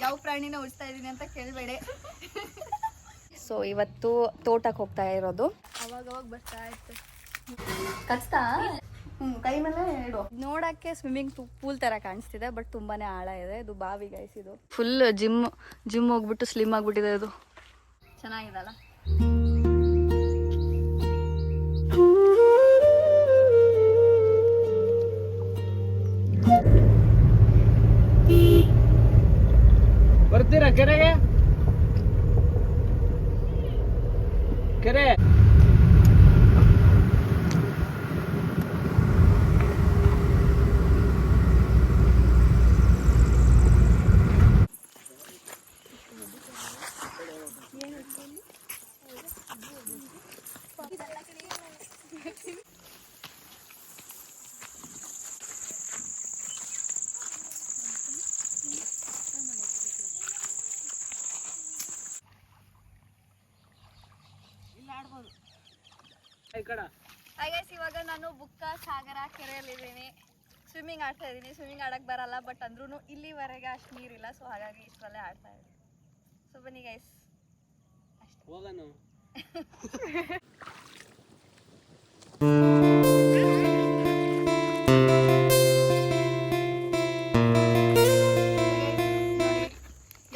ಯಾವ ಪ್ರಾಣಿನ ಉಳಿಸ್ತಾ ಇದೀನಿ ಅಂತ ಕೇಳಬೇಡಿ. ಸೊ ಇವತ್ತು ತೋಟಕ್ಕೆ ಹೋಗ್ತಾ ಇರೋದು. ಅವಾಗ ಬರ್ತಾ ಇತ್ತು. ಕಚ್ತಾ ಕೈ ಮೇಲೆ ಇಡು. ನೋಡಕ್ಕೆ ಸ್ವಿಮ್ಮಿಂಗ್ ಪೂಲ್ ತರ ಕಾಣಿಸ್ತಿದೆ, ಬಟ್ ತುಂಬಾನೇ ಆಳ ಇದೆ. ಇದು ಬಾವಿ ಗೈಸ್. ಇದು ಫುಲ್ ಜಿಮ್ ಹೋಗ್ಬಿಟ್ಟು ಸ್ಲಿಮ್ ಆಗ್ಬಿಟ್ಟಿದೆ. ಇದು ಚೆನ್ನಾಗಿದಲ್ಲ. ಬರ್ತೀರಾ ಕೆರೆಗೆ? ಕೆರೆ ಇವಾಗ ನಾನು ಬುಕ್ಕ ಸಾಗರ ಕೆರೆಯಲ್ಲಿದ್ದೀನಿ. ಸ್ವಿಮ್ಮಿಂಗ್ ಆಡ್ತಾ ಇದ್ದೀನಿ. ಸ್ವಿಮ್ಮಿಂಗ್ ಆಡಕ್ಕೆ ಬರಲ್ಲ, ಬಟ್ ಅಂದ್ರೂ ಇಲ್ಲಿವರೆಗೆ ಅಷ್ಟು ನೀರಿಲ್ಲ. ಸೊ ಹಾಗಾಗಿ ಇಷ್ಟರಲ್ಲೇ ಆಡ್ತಾ ಇದ್ದೀನಿ. ಸೊ ಬನ್ನಿ ಗೈಸ್, ಹೋಗೋಣ.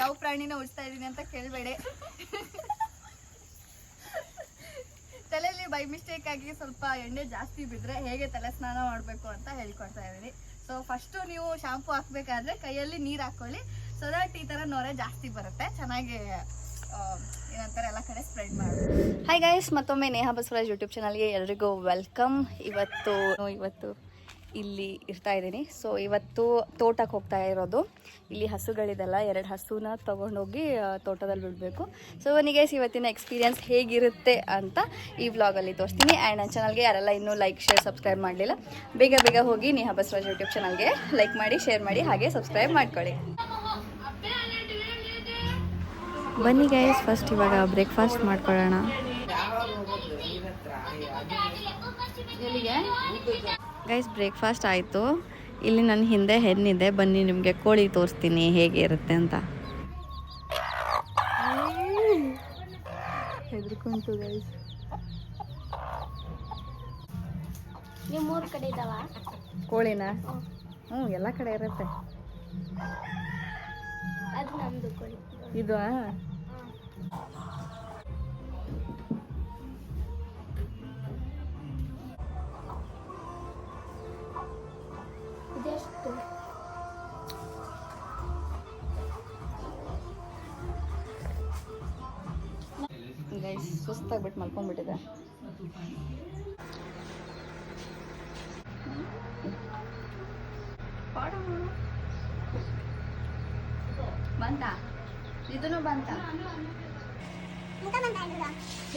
ಯಾವ ಪ್ರಾಣಿನ ಉಳಿಸ್ತಾ ಇದ್ದೀನಿ ಅಂತ ಕೇಳಬೇಡಿ. ತಲೆಯಲ್ಲಿ ಬೈ ಮಿಸ್ಟೇಕ್ ಆಗಿ ಸ್ವಲ್ಪ ಎಣ್ಣೆ ಜಾಸ್ತಿ ಬಿದ್ದರೆ ಹೇಗೆ ತಲೆ ಸ್ನಾನ ಮಾಡಬೇಕು ಅಂತ ಹೇಳ್ಕೊಡ್ತಾ ಇದ್ದೀನಿ. ಸೊ ಫಸ್ಟು ನೀವು ಶಾಂಪು ಹಾಕಬೇಕಾದ್ರೆ ಕೈಯಲ್ಲಿ ನೀರು ಹಾಕ್ಕೊಳ್ಳಿ. ಸೊ ದಟ್ ಈ ಥರ ನೊರೆ ಜಾಸ್ತಿ ಬರುತ್ತೆ. ಚೆನ್ನಾಗಿ ಏನಂತಾರೆ ಎಲ್ಲ ಕಡೆ ಸ್ಪ್ರೆಡ್ ಮಾಡಿ. ಹಾಯ್ ಗೈಸ್, ಮತ್ತೊಮ್ಮೆ ನೇಹಾ ಬಸವರಾಜ್ ಯೂಟ್ಯೂಬ್ ಚಾನಲ್ಗೆ ಎಲ್ರಿಗೂ ವೆಲ್ಕಮ್. ಇವತ್ತು ಇಲ್ಲಿ ಇರ್ತಾ ಇದ್ದೀನಿ. ಸೊ ಇವತ್ತು ತೋಟಕ್ಕೆ ಹೋಗ್ತಾ ಇರೋದು. ಇಲ್ಲಿ ಹಸುಗಳಿದೆಲ್ಲ, 2 ಹಸುನ ತೊಗೊಂಡೋಗಿ ತೋಟದಲ್ಲಿ ಬಿಡಬೇಕು. ಸೊ ಗೈಸ್, ಇವತ್ತಿನ ಎಕ್ಸ್ಪೀರಿಯನ್ಸ್ ಹೇಗಿರುತ್ತೆ ಅಂತ ಈ ವ್ಲಾಗಲ್ಲಿ ತೋರಿಸ್ತೀನಿ. ಆ್ಯಂಡ್ ನನ್ನ ಚಾನಲ್ಗೆ ಯಾರೆಲ್ಲ ಇನ್ನೂ ಲೈಕ್, ಶೇರ್, ಸಬ್ಸ್ಕ್ರೈಬ್ ಮಾಡಲಿಲ್ಲ, ಬೇಗ ಹೋಗಿ ನೇಹಾ ಬಸವರಾಜ್ ಯೂಟ್ಯೂಬ್ ಚಾನಲ್ಗೆ ಲೈಕ್ ಮಾಡಿ, ಶೇರ್ ಮಾಡಿ, ಹಾಗೆ ಸಬ್ಸ್ಕ್ರೈಬ್ ಮಾಡ್ಕೊಳ್ಳಿ. ಬನ್ನಿ ಗೈಸ್, ಫಸ್ಟ್ ಇವಾಗ ಬ್ರೇಕ್ಫಾಸ್ಟ್ ಮಾಡ್ಕೊಳ್ಳೋಣ. ಗೈಸ್ ಬ್ರೇಕ್ಫಾಸ್ಟ್ ಆಯಿತು. ಇಲ್ಲಿ ನನ್ನ ಹಿಂದೆ ಹೆಣ್ಣಿದೆ, ಬನ್ನಿ ನಿಮಗೆ ಕೋಳಿ ತೋರಿಸ್ತೀನಿ ಹೇಗೆ ಇರುತ್ತೆ ಅಂತ. ಹೆದರ್ಕೊಂತು ಗೈಸ್. ನಿಮ್ಮೂರ ಕಡೆ ಇದಾವ ಕೋಳಿನ? ಎಲ್ಲ ಕಡೆ ಇರುತ್ತೆ. ಅದು ನಮ್ದು ಕೋಳಿ. ಇದು ಇದೆಷ್ಟು? ಗೈಸ್ ಸುಸ್ತಾಗ್ಬಿಟ್ಟು ಮಲ್ಕೊಂಡ್ಬಿಟ್ಟಿದೆ. ಬಂತ? ಇದನ್ನು ಬಂತ?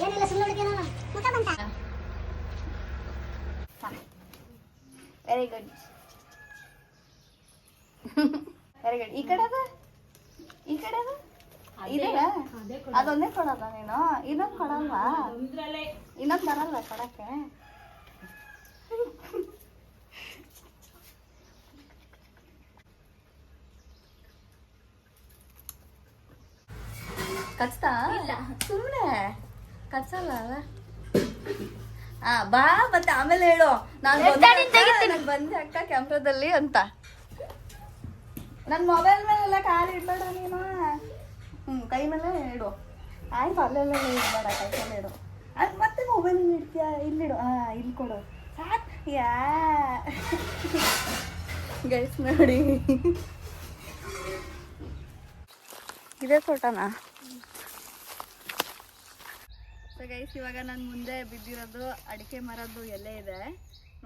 ಏನಿಲ್ಲ, ಸುಮ್ಮನೆ ಮುಖ ಬಂತ. Very good. Very good. ಈ ಕಡೆ ಅದ ಇದೆಯಾ? ಅದೊಂದೇ ಕೊಡಲ್ಲ ನೀನು? ಇನ್ನೊಂದು ಕೊಡಲ್ವಾ? ಇನ್ನೊಂದು ಬರಲ್ಲ ಕೊಡಕ್ಕೆ? ಕಚ್ತಾ? ಸುಮ್ಮನೆ ಕಚ್ಚಲ್ಲ ಅಲ್ಲ. ಬಾ ಮತ್ತೆ ಆಮೇಲೆ ಹೇಳು, ನಾನು ಬಂದೆ ಅಕ್ಕ ಕ್ಯಾಮ್ರಾದಲ್ಲಿ ಅಂತ. ನನ್ನ ಮೊಬೈಲ್ ಮೇಲೆಲ್ಲ ಕಾಲು ಇಡ್ಬೇಡ ನೀನು. ಕೈ ಮೇಲೆ ಇಡು. ಆಯ್ತು, ಅಲ್ಲೆಲ್ಲ ಇಡ್ಬೇಡ, ಕೈ ಮೇಲೆ ಇಡು. ಅದು ಮತ್ತೆ ಮೊಬೈಲ್ ಇಡ್ತೀಯ? ಇಲ್ಲಿಡು. ಇಲ್ಲಿ ಕೊಡು ಸಾಕು. ಗೈಸ್ ನೋಡಿ, ಇದೇ ತೋಟನಾ? ಸೊ ಗೈಸ್, ಇವಾಗ ನನ್ನ ಮುಂದೆ ಬಿದ್ದಿರೋದು ಅಡಿಕೆ ಮರದ್ದು ಎಲೆ ಇದೆ,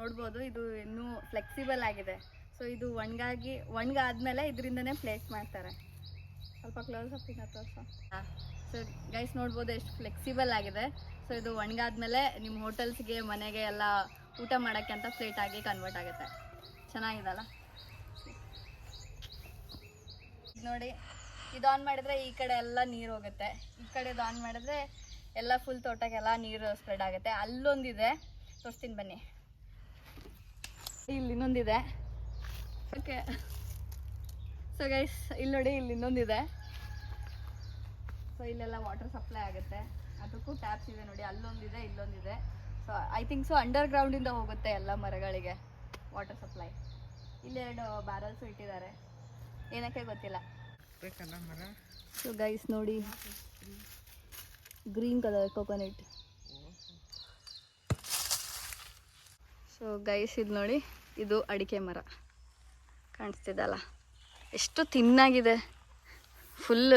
ನೋಡ್ಬೋದು. ಇದು ಇನ್ನೂ ಫ್ಲೆಕ್ಸಿಬಲ್ ಆಗಿದೆ. ಸೊ ಇದು ಒಣಗಾದ್ಮೇಲೆ ಇದರಿಂದನೇ ಪ್ಲೇಟ್ ಮಾಡ್ತಾರೆ. ಸ್ವಲ್ಪ ಕ್ಲೋಸ್ ಅಪ್ ಇಂದ ತೋರಿಸು. ಸೊ ಗೈಸ್ ನೋಡ್ಬೋದು ಎಷ್ಟು ಫ್ಲೆಕ್ಸಿಬಲ್ ಆಗಿದೆ. ಸೊ ಇದು ಒಣಗಾದ್ಮೇಲೆ ನಿಮ್ಮ ಹೋಟೆಲ್ಸ್ಗೆ, ಮನೆಗೆ ಎಲ್ಲ ಊಟ ಮಾಡೋಕ್ಕೆ ಅಂತ ಪ್ಲೇಟ್ ಆಗಿ ಕನ್ವರ್ಟ್ ಆಗುತ್ತೆ. ಚೆನ್ನಾಗಿದಲ್ಲ ನೋಡಿ. ಇದು ಆನ್ ಮಾಡಿದ್ರೆ ಈ ಕಡೆ ಎಲ್ಲ ನೀರು ಹೋಗುತ್ತೆ, ಈ ಕಡೆದು ಆನ್ ಮಾಡಿದ್ರೆ ಎಲ್ಲ ಫುಲ್ ತೋಟಕ್ಕೆಲ್ಲ ನೀರು ಸ್ಪ್ರೆಡ್ ಆಗುತ್ತೆ. ಅಲ್ಲೊಂದಿದೆ, ತೋರಿಸ್ತೀನಿ ಬನ್ನಿ. ಇಲ್ಲಿ ಇನ್ನೊಂದಿದೆ. ಓಕೆ ಸೊ ಗೈಸ್ ಇಲ್ಲಿ ನೋಡಿ, ಇಲ್ಲಿ ಇನ್ನೊಂದಿದೆ. ಸೊ ಇಲ್ಲೆಲ್ಲ ವಾಟರ್ ಸಪ್ಲೈ ಆಗುತ್ತೆ, ಅದಕ್ಕೂ ಟ್ಯಾಪ್ಸ್ ಇದೆ ನೋಡಿ, ಅಲ್ಲೊಂದಿದೆ ಇಲ್ಲೊಂದಿದೆ. So I think so under ಗ್ರೌಂಡಿಂದ ಹೋಗುತ್ತೆ ಎಲ್ಲ ಮರಗಳಿಗೆ ವಾಟರ್ ಸಪ್ಲೈ. ಇಲ್ಲೆರಡು ಬ್ಯಾರಲ್ಸು ಇಟ್ಟಿದ್ದಾರೆ, ಏನಕ್ಕೆ ಗೊತ್ತಿಲ್ಲ. ಸೊ ಗೈಸ್ ನೋಡಿ, green colour coconut. So guys ಇದು ನೋಡಿ, ಇದು ಅಡಿಕೆ ಮರ ಕಾಣಿಸ್ತಿದ್ದಲ್ಲ, ಎಷ್ಟು ತಿನ್ನಾಗಿದೆ. ಫುಲ್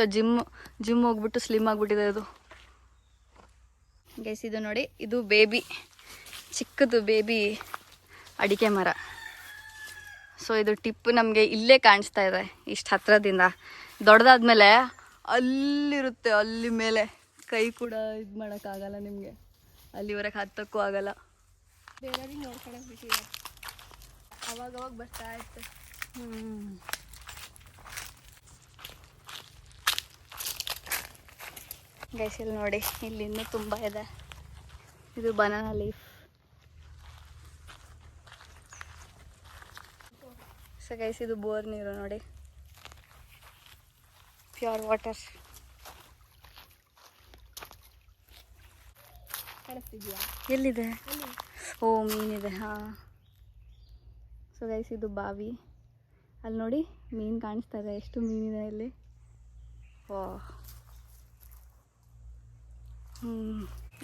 ಜಿಮ್ ಹೋಗ್ಬಿಟ್ಟು ಸ್ಲಿಮ್ ಆಗಿಬಿಟ್ಟಿದೆ ಇದು. ಗೈಸ್ ಇದು ನೋಡಿ, ಇದು ಬೇಬಿ, ಚಿಕ್ಕದು ಬೇಬಿ ಅಡಿಕೆ ಮರ. ಸೊ ಇದು ಟಿಪ್ ನಮಗೆ ಇಲ್ಲೇ ಕಾಣಿಸ್ತಾ ಇದೆ, ಇಷ್ಟು ಹತ್ರದಿಂದ. ದೊಡ್ಡದಾದ್ಮೇಲೆ ಅಲ್ಲಿರುತ್ತೆ, ಅಲ್ಲಿ ಮೇಲೆ ಕೈ ಕೂಡ ಇದು ಮಾಡೋಕ್ಕಾಗಲ್ಲ ನಿಮಗೆ, ಅಲ್ಲಿವರೆಗೆ ಹತ್ತಕ್ಕೂ ಆಗಲ್ಲ. ಬೇರೆಯವ್ರಿಗೆ ನೋಡ್ಕೊಳಕ್ ಬಿಟ್ಟಿದ್ದಾರೆ. ಅವಾಗವಾಗ ಬರ್ತಾ ಇರುತ್ತೆ. ಗೈಸ್ ಇಲ್ಲಿ ನೋಡಿ, ಇಲ್ಲಿ ಇನ್ನೂ ತುಂಬ ಇದೆ. ಇದು ಬನಾನಾ ಲೀಫ್. ಸೊ ಗೈಸ್ ಇದು ಬೋರ್ ನೀರು ನೋಡಿ, ಪ್ಯೂರ್ ವಾಟರ್. ಕಾಣಿಸ್ತಿದ್ಯಾ? ಎಲ್ಲಿದೆ? ಓ ಮೀನಿದೆ, ಹಾಂ. ಸೊ ಗೈಸ್ ಇದು ಬಾವಿ. ಅಲ್ಲಿ ನೋಡಿ ಮೀನು ಕಾಣಿಸ್ತಾ ಇದೆ, ಎಷ್ಟು ಮೀನಿದೆ ಇಲ್ಲಿ. ವಾ,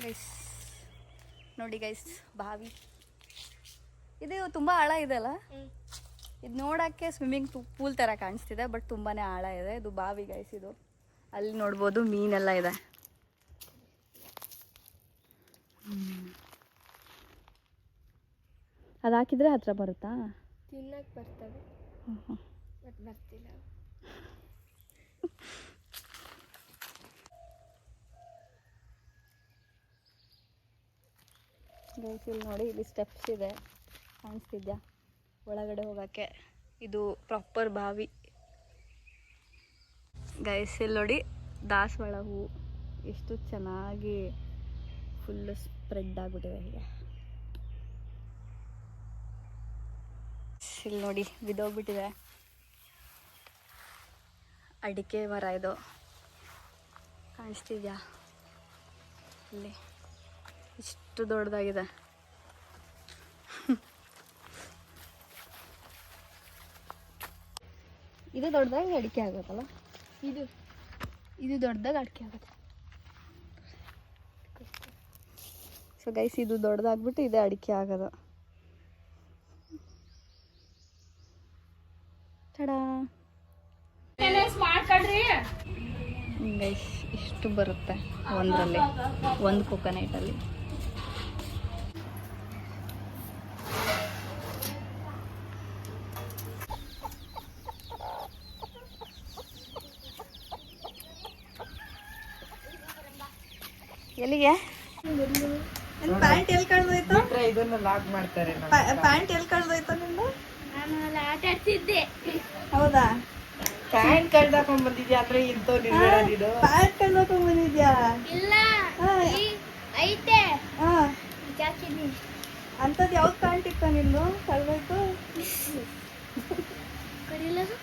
ಗೈಸ್ ನೋಡಿ ಗೈಸ್, ಬಾವಿ ಇದು ತುಂಬ ಆಳ ಇದೆ ಅಲ್ಲ. ಇದು ನೋಡೋಕ್ಕೆ ಸ್ವಿಮ್ಮಿಂಗ್ ಪೂಲ್ ಥರ ಕಾಣಿಸ್ತಿದೆ, ಬಟ್ ತುಂಬಾ ಆಳ ಇದೆ. ಇದು ಬಾವಿ ಗೈಸ್ ಇದು. ಅಲ್ಲಿ ನೋಡ್ಬೋದು ಮೀನೆಲ್ಲ ಇದೆ. ಅದು ಹಾಕಿದರೆ ಹತ್ರ ಬರುತ್ತಾ? ತಿನ್ನಕ್ಕೆ ಬರ್ತವೆ, ಬಟ್ ಬರ್ತಿಲ್ಲ. ಗೈಸ್ ಇಲ್ಲಿ ನೋಡಿ, ಇಲ್ಲಿ ಸ್ಟೆಪ್ಸ್ ಇದೆ, ಕಾಣಿಸ್ತಿದ್ಯಾ ಒಳಗಡೆ ಹೋಗೋಕ್ಕೆ. ಇದು ಪ್ರಾಪರ್ ಬಾವಿ. ಗೈಸ್ ಇಲ್ಲಿ ನೋಡಿ, ದಾಸವಾಳ ಹೂವು ಎಷ್ಟು ಚೆನ್ನಾಗಿ ಫುಲ್ಲು ಸ್ಪ್ರೆಡ್ ಆಗಿಬಿಟ್ಟಿದೆ ಹೀಗೆ. ಇಲ್ಲಿ ನೋಡಿ ಬಿದ್ದೋಗ್ಬಿಟ್ಟಿದೆ. ಅಡಿಕೆ ಮರ ಇದು, ಕಾಣಿಸ್ತಿದ್ಯಾ ಇಲ್ಲಿ, ಇಷ್ಟು ದೊಡ್ಡದಾಗಿದೆ. ಇದು ದೊಡ್ಡದಾಗಿ ಅಡಿಕೆ ಆಗುತ್ತಲ್ಲ, ಇದು ದೊಡ್ಡದಾಗಿ ಅಡಿಕೆ ಆಗುತ್ತೆ. ಸೊ ಗೈಸ್ ಇದು ದೊಡ್ಡದಾಗ್ಬಿಟ್ಟು ಇದೆ ಅಡಿಕೆ ಆಗೋದು. ತಡಾ ಗೈಸ್, ಇಷ್ಟು ಬರುತ್ತೆ ಒಂದರಲ್ಲಿ, ಒಂದು ಕೊಕೊನಟಲ್ಲಿ. ಎಲ್ಲಿಗೆ? ಪ್ಯಾಂಟ್ ಎಲ್ಲಿ ಕಳ್ದೋಯ್ತು? ಇದನ್ನ ಲಾಕ್ ಮಾಡ್ತಾರೆ. ಪ್ಯಾಂಟ್ ಎಲ್ಲಿ ಕಳ್ದೋಯ್ತು ನಿಂದು? ನಾನು ಅಲ್ಲಿ ಆಟ ಆಡ್ತಿದ್ದೆ. ಹೌದಾ? ಪ್ಯಾಂಟ್ ಕಳ್ದಾಕೊಂಡ್ ಬಂದಿದ್ಯಾ ಅಂದ್ರೆ ಇಂತವ್ ನೀನು ಪ್ಯಾಂಟ್ ಕಳ್ದೋಕೊಂಡ್ ಬಂದಿದ್ಯಾ? ಇಲ್ಲ, ಐತೆ ಜಾಕಿನಿ. ಅಂಥದ್ದು ಯಾವ್ದು ಪ್ಯಾಂಟ್ ಇತ್ತು ನಿಂದು ಕಳ್ದೋಯ್ತು? ಕರೀಲದು